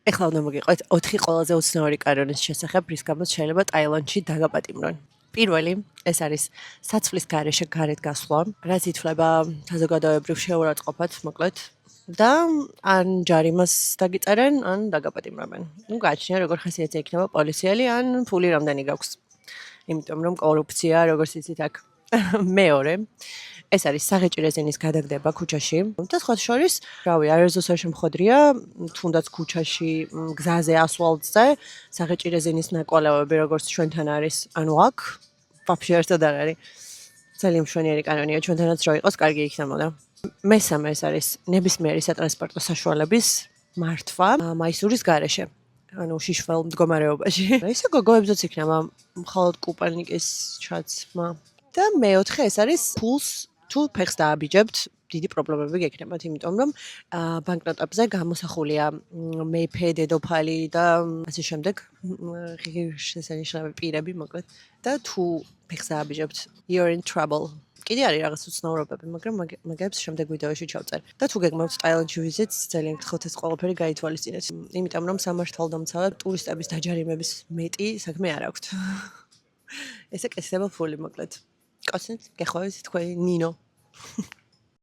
ეხლა უნდა მოგიყვეთ 4 ყველაზე უცნაური კანონის შესახებ, რის გამოც შეიძლება ტაილანდში დაგაპატიმრონ. პირველი, ეს არის საცვლის გარეშე გარეთ გასვლა, რაც ითვლება საზოგადოებრივ შეურაცხყოფად, მოკლედ. და ან ჯარიმას დაგიწერენ, ან დაგაპატიმრებენ. ნუ გააჩნია როგორ ხასიათზე იქნება პოლიციელი, ან ფული რამდენი გაქვს. იმიტომ რომ კორუფცია, როგორც იცით აქ. მეორე, ეს არის საღეჭი რეზინის გადაგდება ქუჩაში და სხვა შორის, რავი, არეზოს არ შემხოდრია, თუნდაც ქუჩაში გზაზე ასვალტზე საღეჭი რეზინის ნაკვალევები, როგორც ჩვენთან არის, ანუ აქ ვაფშე ერთად არ არის. ძალიან მშვენიერი კანონია, ჩვენთანაც რო იყოს, კარგი იქნებოდა. მესამე ეს არის ნებისმიერი სატრანსპორტო საშუალების მართვა მაისურის გარეშე. ანუ შიშველ მდგომარეობაში. ისე გოგოებზეც იქნება მხოლოდ კუპალნიკის ჩაცმა. და მეოთხე ეს არის ფულს თუ ფეხს დააბიჯებთ, დიდი პრობლემები გექნებათ, იმიტომ რომ ბანკნოტებზე გამოსახულია მეფე, დედოფალი და ასე შემდეგ ღირსშესანიშნავი პირები, მოკლედ. და თუ ფეხს დააბიჯებთ, you're in trouble. კიდე არის რაღაც უცნაურობები, მაგრამ მაგებს შემდეგ ვიდეოში ჩავწერ. და თუ გეგმავთ ტაილანდში ვიზიტს, ძალიან გთხოვთ ეს ყველაფერი გაითვალისწინეთ. იმიტომ რომ სამართალდამცავად ტურისტების დაჯარიმების მეტი საქმე არ აქვთ. ესე კეთდება ფული, მოკლედ. კაცნით, გეხვევით თქვენი ნინო.